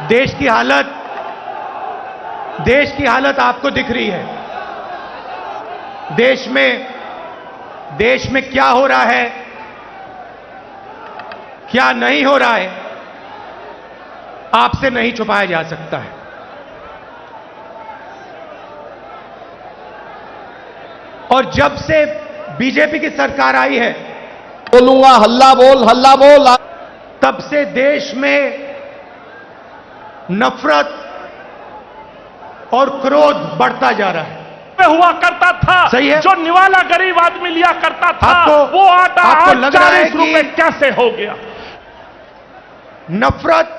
देश की हालत आपको दिख रही है। देश में क्या हो रहा है, क्या नहीं हो रहा है, आपसे नहीं छुपाया जा सकता है। और जब से बीजेपी की सरकार आई है, बोलूंगा हल्ला बोल, तब से देश में नफरत और क्रोध बढ़ता जा रहा है। हुआ करता था, सही है। जो निवाला गरीब आदमी लिया करता था, वो आटा आपको आज लग रहा है 40 रुपए कैसे हो गया? नफरत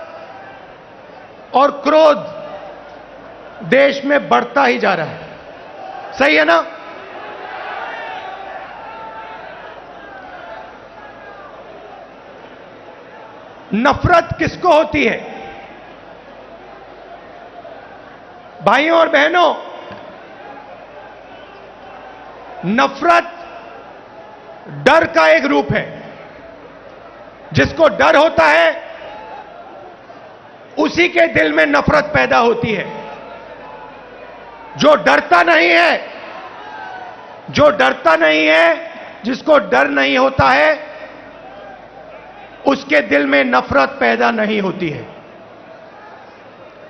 और क्रोध देश में बढ़ता ही जा रहा है। सही है ना? नफरत किसको होती है? भाइयों और बहनों, नफरत डर का एक रूप है। जिसको डर होता है उसी के दिल में नफरत पैदा होती है। जो डरता नहीं है, जिसको डर नहीं होता है, उसके दिल में नफरत पैदा नहीं होती है।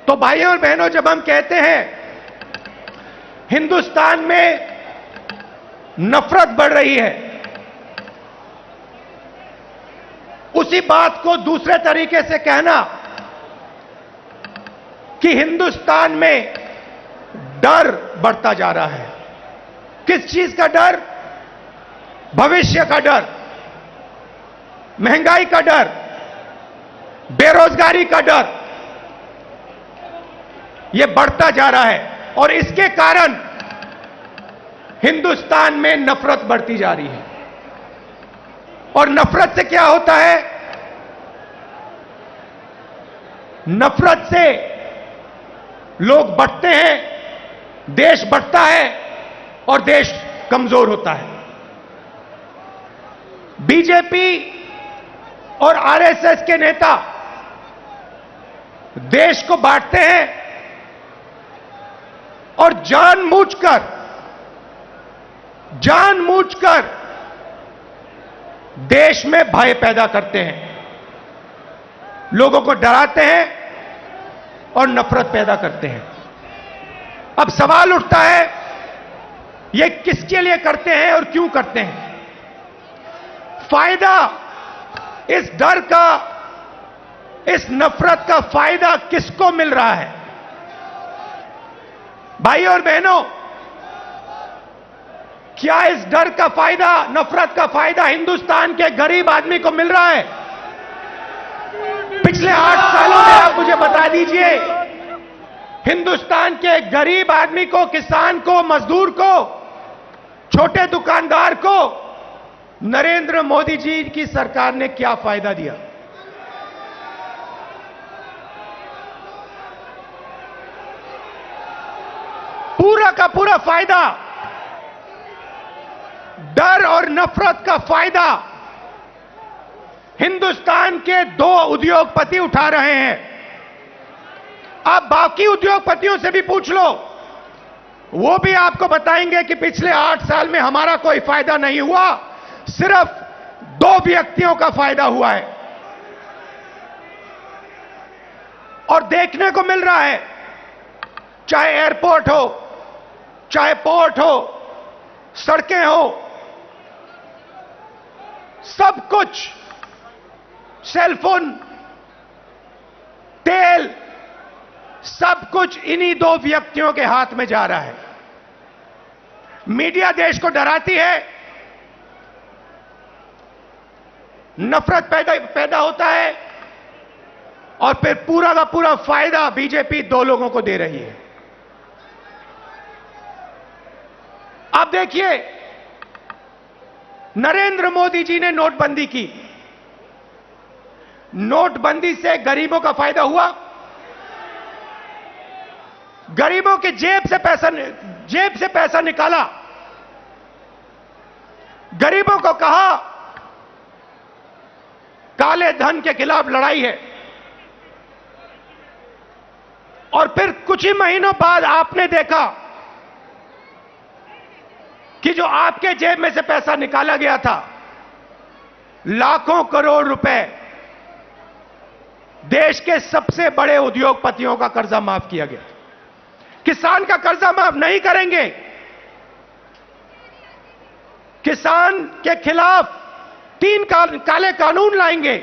तो भाइयों और बहनों, जब हम कहते हैं हिंदुस्तान में नफरत बढ़ रही है, उसी बात को दूसरे तरीके से कहना कि हिंदुस्तान में डर बढ़ता जा रहा है। किस चीज का डर? भविष्य का डर, महंगाई का डर, बेरोजगारी का डर, यह बढ़ता जा रहा है। और इसके कारण हिंदुस्तान में नफरत बढ़ती जा रही है। और नफरत से क्या होता है? नफरत से लोग बढ़ते हैं, देश बढ़ता है और देश कमजोर होता है। बीजेपी और आरएसएस के नेता देश को बांटते हैं और जानबूझकर देश में भय पैदा करते हैं, लोगों को डराते हैं और नफरत पैदा करते हैं। अब सवाल उठता है, ये किसके लिए करते हैं और क्यों करते हैं? फायदा इस डर का, इस नफरत का फायदा किसको मिल रहा है? भाइयों और बहनों, क्या इस डर का फायदा, नफरत का फायदा हिंदुस्तान के गरीब आदमी को मिल रहा है? पिछले 8 सालों में आप मुझे बता दीजिए, हिंदुस्तान के गरीब आदमी को, किसान को, मजदूर को, छोटे दुकानदार को नरेंद्र मोदी जी की सरकार ने क्या फायदा दिया? पूरा का पूरा फायदा, डर और नफरत का फायदा हिंदुस्तान के 2 उद्योगपति उठा रहे हैं। आप बाकी उद्योगपतियों से भी पूछ लो, वो भी आपको बताएंगे कि पिछले 8 साल में हमारा कोई फायदा नहीं हुआ, सिर्फ 2 व्यक्तियों का फायदा हुआ है। और देखने को मिल रहा है, चाहे एयरपोर्ट हो, चाहे पोर्ट हो, सड़कें हो, सब कुछ, सेलफोन, तेल, सब कुछ इन्हीं 2 व्यक्तियों के हाथ में जा रहा है। मीडिया देश को डराती है, नफरत पैदा होता है और फिर पूरा का पूरा फायदा बीजेपी 2 लोगों को दे रही है। आप देखिए, नरेंद्र मोदी जी ने नोटबंदी की। नोटबंदी से गरीबों का फायदा हुआ? गरीबों के जेब से पैसा निकाला, गरीबों को कहा काले धन के खिलाफ लड़ाई है। और फिर कुछ ही महीनों बाद आपने देखा कि जो आपके जेब में से पैसा निकाला गया था, लाखों करोड़ रुपए, देश के सबसे बड़े उद्योगपतियों का कर्जा माफ किया गया। किसान का कर्जा माफ नहीं करेंगे। किसान के खिलाफ 3 काले कानून लाएंगे।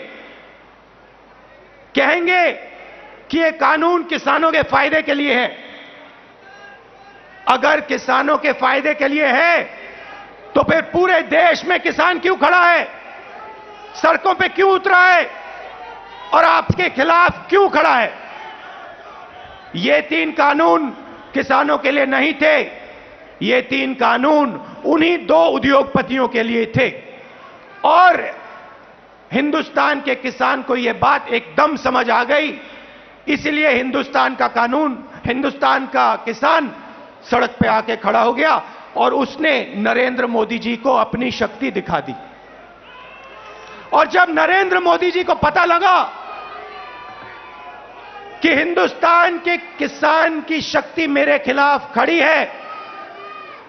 कहेंगे कि यह कानून किसानों के फायदे के लिए है। अगर किसानों के फायदे के लिए है तो फिर पूरे देश में किसान क्यों खड़ा है, सड़कों पे क्यों उतरा है और आपके खिलाफ क्यों खड़ा है? ये 3 कानून किसानों के लिए नहीं थे। ये 3 कानून उन्हीं 2 उद्योगपतियों के लिए थे। और हिंदुस्तान के किसान को यह बात एकदम समझ आ गई, इसलिए हिंदुस्तान का कानून, हिंदुस्तान का किसान सड़क पे आके खड़ा हो गया और उसने नरेंद्र मोदी जी को अपनी शक्ति दिखा दी। और जब नरेंद्र मोदी जी को पता लगा कि हिंदुस्तान के किसान की शक्ति मेरे खिलाफ खड़ी है,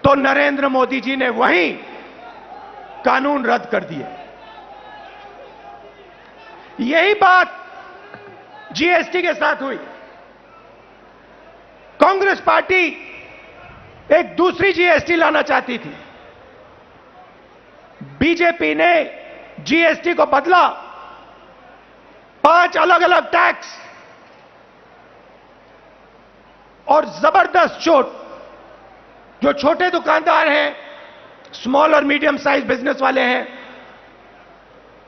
तो नरेंद्र मोदी जी ने वहीं कानून रद्द कर दिए। यही बात जीएसटी के साथ हुई। कांग्रेस पार्टी एक दूसरी जीएसटी लाना चाहती थी। बीजेपी ने जीएसटी को बदला, 5 अलग अलग टैक्स और जबरदस्त चोट। जो छोटे दुकानदार हैं, स्मॉल और मीडियम साइज बिजनेस वाले हैं,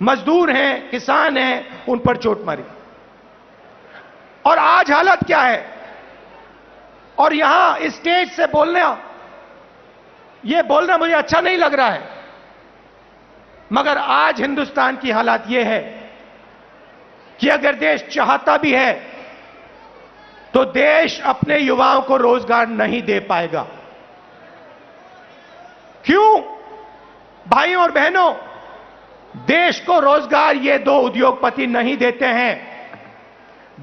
मजदूर हैं, किसान हैं, उन पर चोट मारी। और आज हालत क्या है? और यहां स्टेज से बोलना मुझे अच्छा नहीं लग रहा है, मगर आज हिंदुस्तान की हालत यह है कि अगर देश चाहता भी है तो देश अपने युवाओं को रोजगार नहीं दे पाएगा। क्यों? भाइयों और बहनों, देश को रोजगार ये 2 उद्योगपति नहीं देते हैं।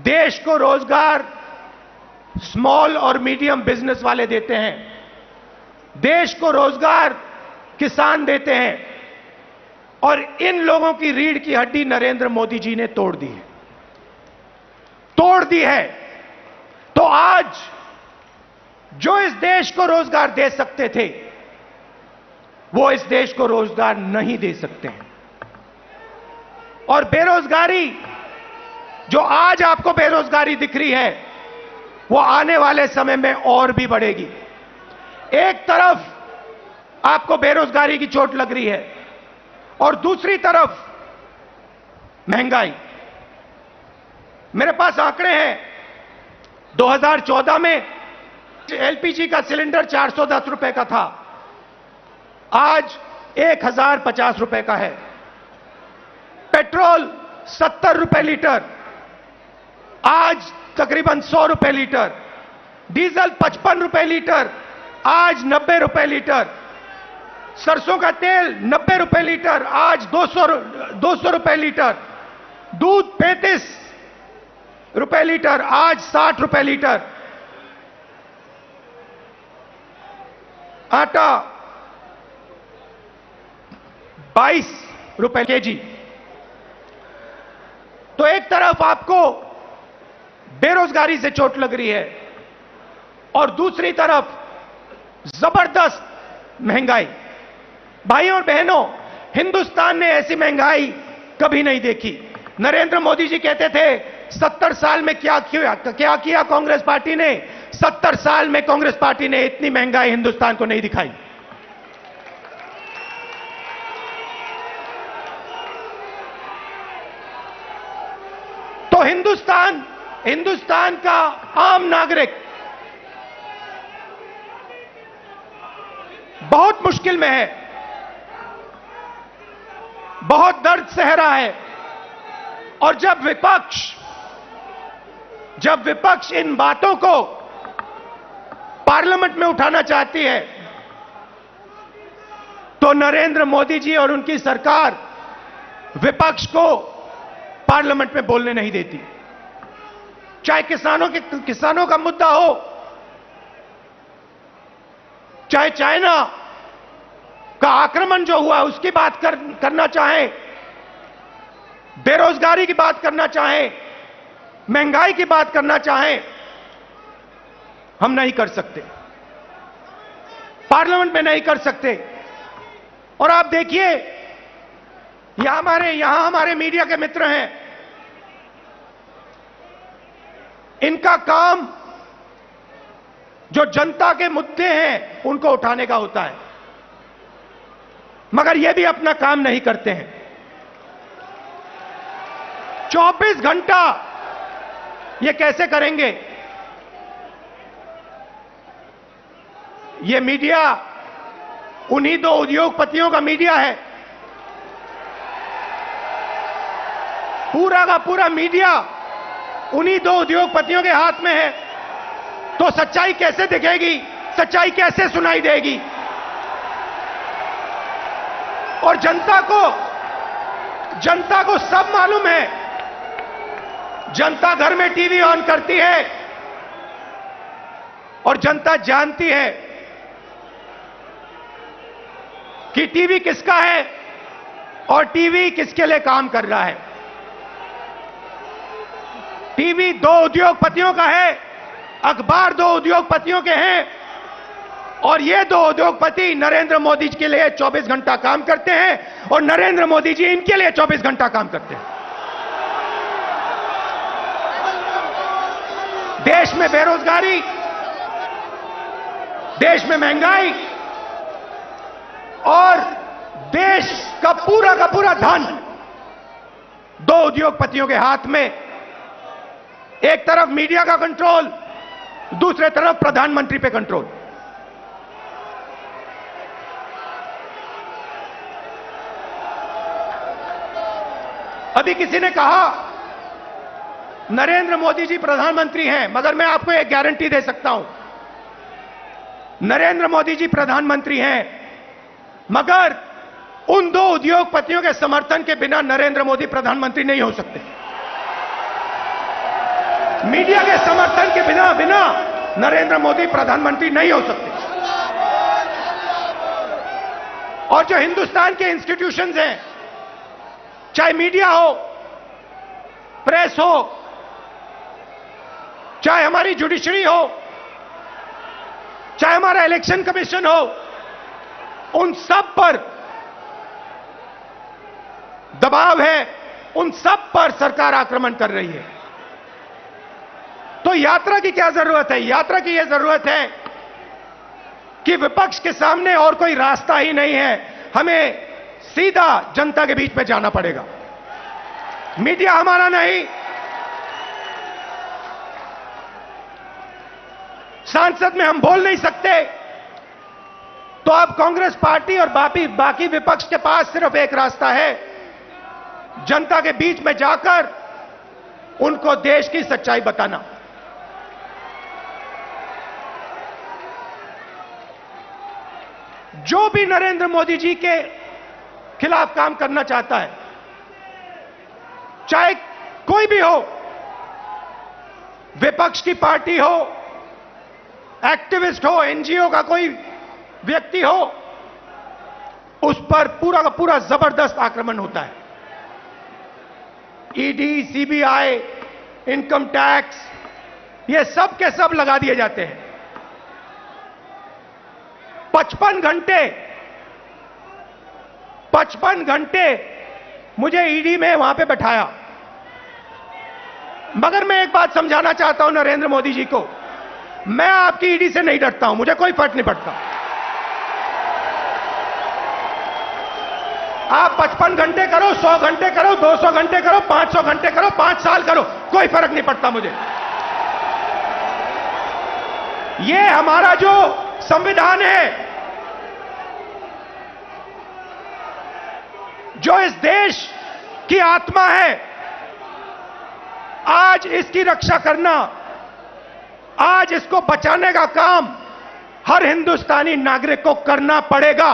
देश को रोजगार स्मॉल और मीडियम बिजनेस वाले देते हैं। देश को रोजगार किसान देते हैं। और इन लोगों की रीढ़ की हड्डी नरेंद्र मोदी जी ने तोड़ दी है। तो आज जो इस देश को रोजगार दे सकते थे, वो इस देश को रोजगार नहीं दे सकते हैं। और बेरोजगारी, जो आज आपको बेरोजगारी दिख रही है, वो आने वाले समय में और भी बढ़ेगी। एक तरफ आपको बेरोजगारी की चोट लग रही है और दूसरी तरफ महंगाई। मेरे पास आंकड़े हैं। 2014 में एलपीजी का सिलेंडर 410 रुपए का था, आज 1050 रुपए का है। पेट्रोल 70 रुपए लीटर, आज तकरीबन 100 रुपए लीटर। डीजल 55 रुपए लीटर, आज 90 रुपए लीटर। सरसों का तेल 90 रुपए लीटर, आज 200 रुपए लीटर। दूध 35 रुपए लीटर, आज 60 रुपए लीटर। आटा 22 रुपए केजी। तो एक तरफ आपको बेरोजगारी से चोट लग रही है और दूसरी तरफ जबरदस्त महंगाई। भाइयों और बहनों, हिंदुस्तान ने ऐसी महंगाई कभी नहीं देखी। नरेंद्र मोदी जी कहते थे 70 साल में क्या किया कांग्रेस पार्टी ने? 70 साल में कांग्रेस पार्टी ने इतनी महंगाई हिंदुस्तान को नहीं दिखाई। तो हिंदुस्तान का आम नागरिक बहुत मुश्किल में है, बहुत दर्द सह रहा है। और जब विपक्ष इन बातों को पार्लियामेंट में उठाना चाहती है, तो नरेंद्र मोदी जी और उनकी सरकार विपक्ष को पार्लियामेंट में बोलने नहीं देती। चाहे किसानों का मुद्दा हो, चाहे चाइना का आक्रमण जो हुआ उसकी बात करना चाहें, बेरोजगारी की बात करना चाहें, महंगाई की बात करना चाहें, हम नहीं कर सकते, पार्लियामेंट में नहीं कर सकते। और आप देखिए यहां हमारे मीडिया के मित्र हैं, इनका काम जो जनता के मुद्दे हैं उनको उठाने का होता है, मगर ये भी अपना काम नहीं करते हैं। 24 घंटा ये कैसे करेंगे? ये मीडिया उन्हीं दो उद्योगपतियों का मीडिया है, पूरा का पूरा मीडिया उन्हीं दो उद्योगपतियों के हाथ में है, तो सच्चाई कैसे दिखेगी, सच्चाई कैसे सुनाई देगी? और जनता को सब मालूम है, जनता घर में टीवी ऑन करती है और जनता जानती है कि टीवी किसका है और टीवी किसके लिए काम कर रहा है। टीवी दो उद्योगपतियों का है, अखबार दो उद्योगपतियों के हैं, और ये दो उद्योगपति नरेंद्र मोदी जी के लिए 24 घंटा काम करते हैं और नरेंद्र मोदी जी इनके लिए 24 घंटा काम करते हैं। देश में बेरोजगारी, देश में महंगाई और देश का पूरा धन दो उद्योगपतियों के हाथ में। एक तरफ मीडिया का कंट्रोल, दूसरे तरफ प्रधानमंत्री पे कंट्रोल। अभी किसी ने कहा नरेंद्र मोदी जी प्रधानमंत्री हैं, मगर मैं आपको एक गारंटी दे सकता हूं, नरेंद्र मोदी जी प्रधानमंत्री हैं, मगर उन दो उद्योगपतियों के समर्थन के बिना नरेंद्र मोदी प्रधानमंत्री नहीं हो सकते। मीडिया के समर्थन के बिना नरेंद्र मोदी प्रधानमंत्री नहीं हो सकते। और जो हिंदुस्तान के इंस्टीट्यूशंस हैं, चाहे मीडिया हो, प्रेस हो, चाहे हमारी जुडिशरी हो, चाहे हमारा इलेक्शन कमीशन हो, उन सब पर दबाव है, उन सब पर सरकार आक्रमण कर रही है। तो यात्रा की क्या जरूरत है? यात्रा की यह जरूरत है कि विपक्ष के सामने और कोई रास्ता ही नहीं है, हमें सीधा जनता के बीच में जाना पड़ेगा। मीडिया हमारा नहीं, सांसद में हम बोल नहीं सकते, तो अब कांग्रेस पार्टी और बाकी विपक्ष के पास सिर्फ एक रास्ता है, जनता के बीच में जाकर उनको देश की सच्चाई बताना। जो भी नरेंद्र मोदी जी के खिलाफ काम करना चाहता है, चाहे कोई भी हो, विपक्ष की पार्टी हो, एक्टिविस्ट हो, एनजीओ का कोई व्यक्ति हो, उस पर पूरा का पूरा जबरदस्त आक्रमण होता है। ईडी, सीबीआई, इनकम टैक्स, ये सब के सब लगा दिए जाते हैं। 55 घंटे मुझे ईडी में वहां पे बैठाया। मगर मैं एक बात समझाना चाहता हूं नरेंद्र मोदी जी को, मैं आपकी ईडी से नहीं डरता हूं, मुझे कोई फर्क नहीं पड़ता। आप 55 घंटे करो, 100 घंटे करो, 200 घंटे करो, 500 घंटे करो, 5 साल करो, कोई फर्क नहीं पड़ता मुझे। ये हमारा जो संविधान है, जो इस देश की आत्मा है, आज इसकी रक्षा करना, आज इसको बचाने का काम हर हिंदुस्तानी नागरिक को करना पड़ेगा।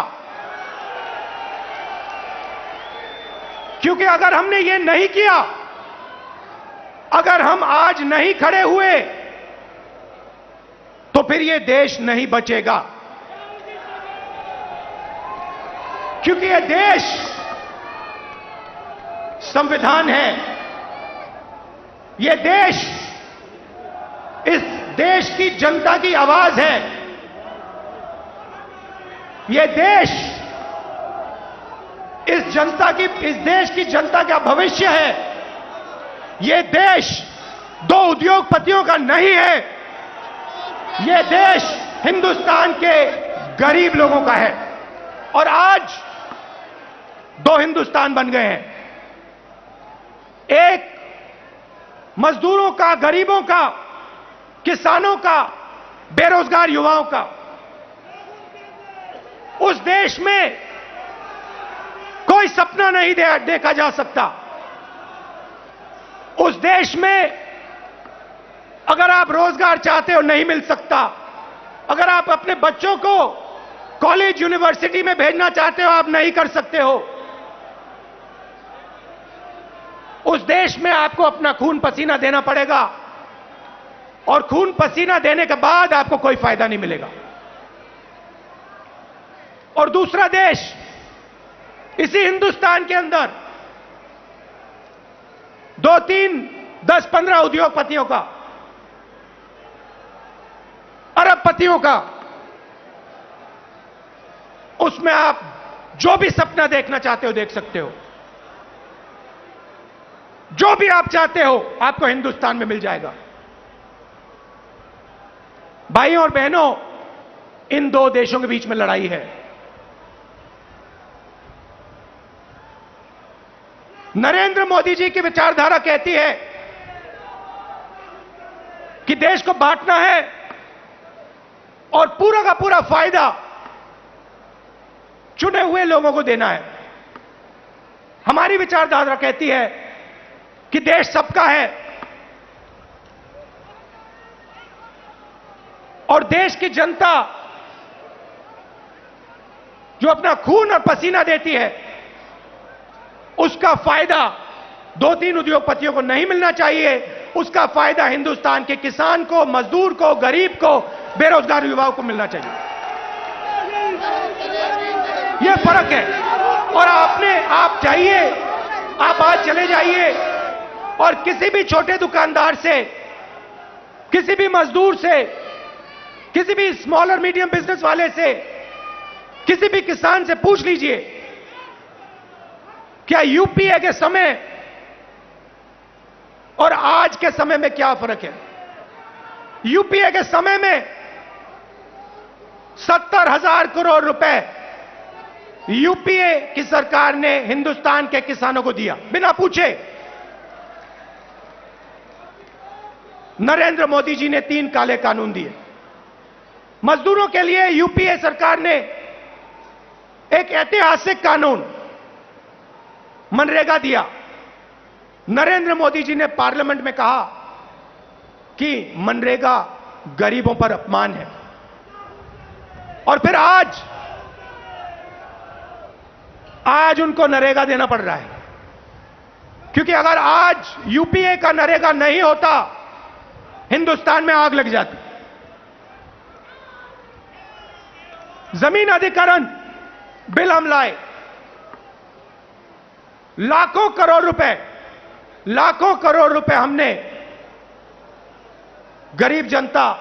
क्योंकि अगर हमने ये नहीं किया, अगर हम आज नहीं खड़े हुए तो फिर यह देश नहीं बचेगा, क्योंकि यह देश संविधान है। यह देश इस देश की जनता की आवाज है। यह देश इस देश की जनता का भविष्य है। यह देश दो उद्योगपतियों का नहीं है। यह देश हिंदुस्तान के गरीब लोगों का है। और आज दो हिंदुस्तान बन गए हैं, एक मजदूरों का, गरीबों का, किसानों का, बेरोजगार युवाओं का। उस देश में कोई सपना नहीं देखा जा सकता। उस देश में अगर आप रोजगार चाहते हो नहीं मिल सकता। अगर आप अपने बच्चों को कॉलेज यूनिवर्सिटी में भेजना चाहते हो आप नहीं कर सकते हो। उस देश में आपको अपना खून पसीना देना पड़ेगा और खून पसीना देने के बाद आपको कोई फायदा नहीं मिलेगा। और दूसरा देश इसी हिंदुस्तान के अंदर 2, 3, 10, 15 उद्योगपतियों का, अरबपतियों का, उसमें आप जो भी सपना देखना चाहते हो देख सकते हो। जो भी आप चाहते हो आपको हिंदुस्तान में मिल जाएगा। भाइयों और बहनों, इन दो देशों के बीच में लड़ाई है। नरेंद्र मोदी जी की विचारधारा कहती है कि देश को बांटना है और पूरा का पूरा फायदा चुने हुए लोगों को देना है। हमारी विचारधारा कहती है कि देश सबका है और देश की जनता जो अपना खून और पसीना देती है उसका फायदा 2-3 उद्योगपतियों को नहीं मिलना चाहिए। उसका फायदा हिंदुस्तान के किसान को, मजदूर को, गरीब को, बेरोजगार युवाओं को मिलना चाहिए। यह फर्क है। और आप चाहिए, आप आज चले जाइए और किसी भी छोटे दुकानदार से, किसी भी मजदूर से, किसी भी स्मॉल और मीडियम बिजनेस वाले से, किसी भी किसान से पूछ लीजिए क्या यूपीए के समय और आज के समय में क्या फर्क है। यूपीए के समय में 70,000 करोड़ रुपए यूपीए की सरकार ने हिंदुस्तान के किसानों को दिया बिना पूछे। नरेंद्र मोदी जी ने 3 काले कानून दिए। मजदूरों के लिए यूपीए सरकार ने एक ऐतिहासिक कानून मनरेगा दिया। नरेंद्र मोदी जी ने पार्लियामेंट में कहा कि मनरेगा गरीबों पर अपमान है। और फिर आज उनको नरेगा देना पड़ रहा है, क्योंकि अगर आज यूपीए का नरेगा नहीं होता हिंदुस्तान में आग लग जाती। जमीन अधिग्रहण बिल हम लाए, लाखों करोड़ रुपए हमने गरीब जनता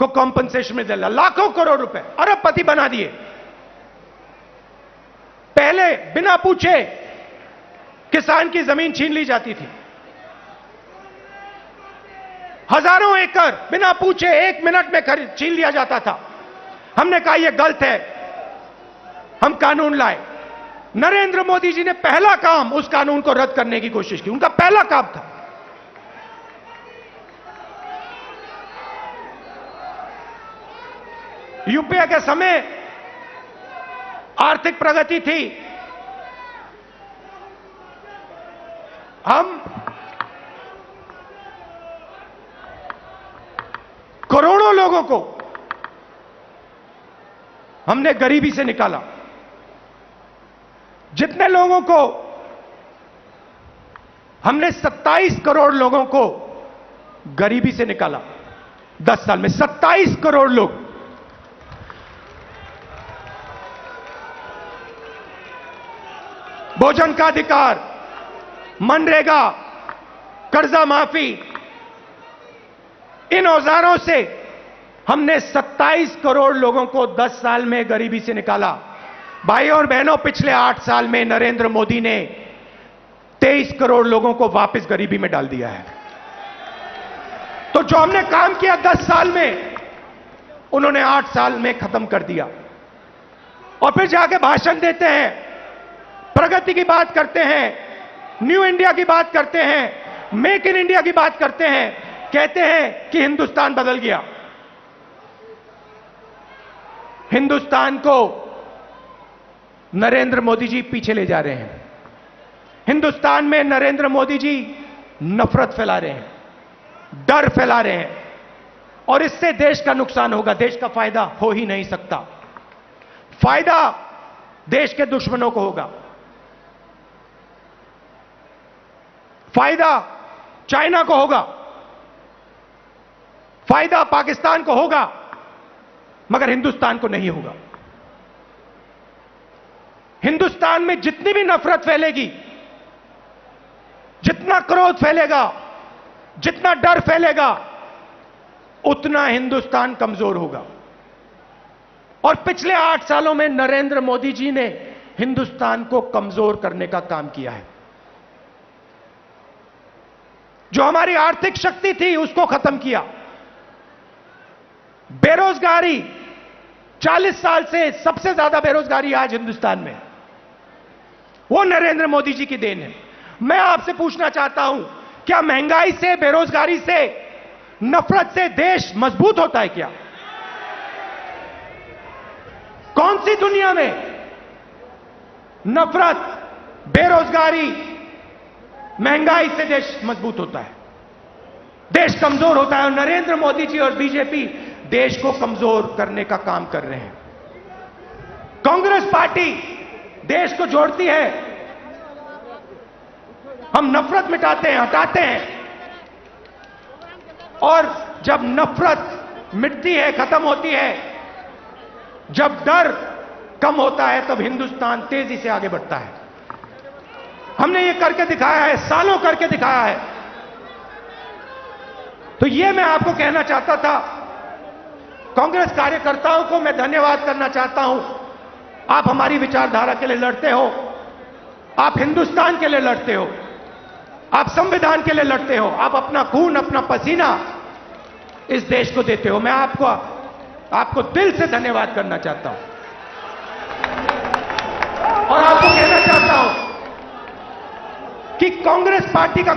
को कॉम्पनसेशन में दिला। लाखों करोड़ रुपए, अरबपति बना दिए। पहले बिना पूछे किसान की जमीन छीन ली जाती थी। हजारों एकड़ बिना पूछे 1 मिनट में छीन लिया जाता था। हमने कहा यह गलत है, हम कानून लाए। नरेंद्र मोदी जी ने पहला काम उस कानून को रद्द करने की कोशिश की। उनका पहला काम था। यूपीए के समय आर्थिक प्रगति थी। हम करोड़ों लोगों को हमने गरीबी से निकाला। जितने लोगों को हमने 27 करोड़ लोगों को गरीबी से निकाला 10 साल में। 27 करोड़ लोग। भोजन का अधिकार, मनरेगा, कर्जा माफी, इन औजारों से हमने 27 करोड़ लोगों को 10 साल में गरीबी से निकाला। भाइयों और बहनों, पिछले 8 साल में नरेंद्र मोदी ने 23 करोड़ लोगों को वापस गरीबी में डाल दिया है। तो जो हमने काम किया 10 साल में, उन्होंने 8 साल में खत्म कर दिया। और फिर जाके भाषण देते हैं, प्रगति की बात करते हैं, न्यू इंडिया की बात करते हैं, मेक इन इंडिया की बात करते हैं, कहते हैं कि हिंदुस्तान बदल गया। हिंदुस्तान को नरेंद्र मोदी जी पीछे ले जा रहे हैं। हिंदुस्तान में नरेंद्र मोदी जी नफरत फैला रहे हैं, डर फैला रहे हैं, और इससे देश का नुकसान होगा। देश का फायदा हो ही नहीं सकता। फायदा देश के दुश्मनों को होगा, फायदा चाइना को होगा, फायदा पाकिस्तान को होगा, मगर हिंदुस्तान को नहीं होगा। हिंदुस्तान में जितनी भी नफरत फैलेगी, जितना क्रोध फैलेगा, जितना डर फैलेगा, उतना हिंदुस्तान कमजोर होगा। और पिछले 8 सालों में नरेंद्र मोदी जी ने हिंदुस्तान को कमजोर करने का काम किया है। जो हमारी आर्थिक शक्ति थी उसको खत्म किया। बेरोजगारी, 40 साल से सबसे ज्यादा बेरोजगारी आज हिंदुस्तान में, वो नरेंद्र मोदी जी की देन है। मैं आपसे पूछना चाहता हूं, क्या महंगाई से, बेरोजगारी से, नफरत से देश मजबूत होता है क्या? कौन सी दुनिया में नफरत, बेरोजगारी, महंगाई से देश मजबूत होता है? देश कमजोर होता है। और नरेंद्र मोदी जी और बीजेपी देश को कमजोर करने का काम कर रहे हैं। कांग्रेस पार्टी देश को जोड़ती है। हम नफरत मिटाते हैं, हटाते हैं, और जब नफरत मिटती है, खत्म होती है, जब डर कम होता है, तब हिंदुस्तान तेजी से आगे बढ़ता है। हमने ये करके दिखाया है, सालों करके दिखाया है। तो ये मैं आपको कहना चाहता था। कांग्रेस कार्यकर्ताओं को मैं धन्यवाद करना चाहता हूं। आप हमारी विचारधारा के लिए लड़ते हो, आप हिंदुस्तान के लिए लड़ते हो, आप संविधान के लिए लड़ते हो, आप अपना खून, अपना पसीना इस देश को देते हो। मैं आपको दिल से धन्यवाद करना चाहता हूं। और आपको कहना चाहता हूं कि कांग्रेस पार्टी का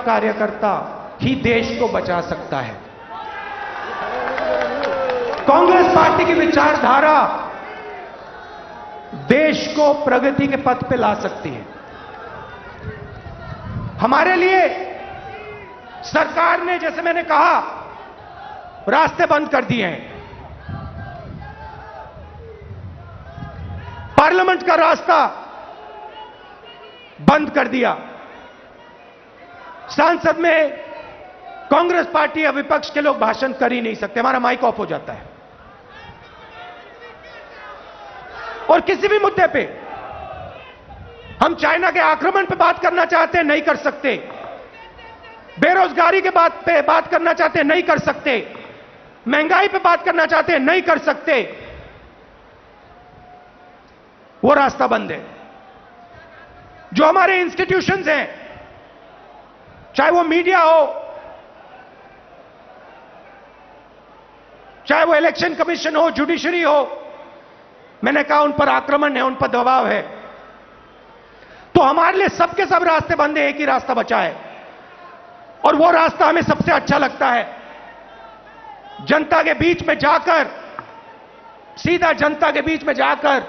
कार्यकर्ता ही देश को बचा सकता है। कांग्रेस पार्टी की विचारधारा देश को प्रगति के पथ पे ला सकती है। हमारे लिए सरकार ने, जैसे मैंने कहा, रास्ते बंद कर दिए हैं। पार्लियामेंट का रास्ता बंद कर दिया। संसद में कांग्रेस पार्टी या विपक्ष के लोग भाषण कर ही नहीं सकते, हमारा माइक ऑफ हो जाता है। और किसी भी मुद्दे पे हम चाइना के आक्रमण पे बात करना चाहते हैं, नहीं कर सकते। बेरोजगारी के बात पे बात करना चाहते हैं, नहीं कर सकते। महंगाई पे बात करना चाहते हैं, नहीं कर सकते। वो रास्ता बंद है। जो हमारे इंस्टीट्यूशंस हैं, चाहे वो मीडिया हो, चाहे वो इलेक्शन कमीशन हो, जुडिशरी हो, मैंने कहा उन पर आक्रमण है, उन पर दबाव है। तो हमारे लिए सबके सब रास्ते बंद है, एक ही रास्ता बचा है, और वो रास्ता हमें सबसे अच्छा लगता है। जनता के बीच में जाकर, सीधा जनता के बीच में जाकर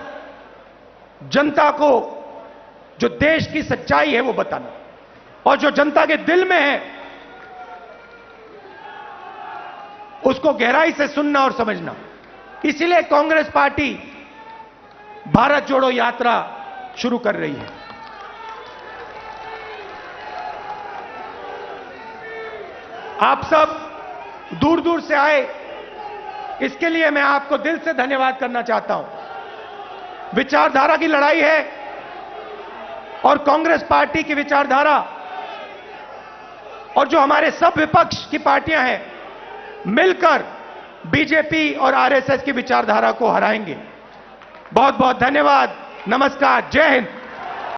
जनता को जो देश की सच्चाई है वो बताना, और जो जनता के दिल में है उसको गहराई से सुनना और समझना। इसीलिए कांग्रेस पार्टी भारत जोड़ो यात्रा शुरू कर रही है। आप सब दूर दूर से आए, इसके लिए मैं आपको दिल से धन्यवाद करना चाहता हूं। विचारधारा की लड़ाई है और कांग्रेस पार्टी की विचारधारा और जो हमारे सब विपक्ष की पार्टियां हैं मिलकर बीजेपी और आरएसएस की विचारधारा को हराएंगे। बहुत बहुत धन्यवाद। नमस्कार। जय हिंद।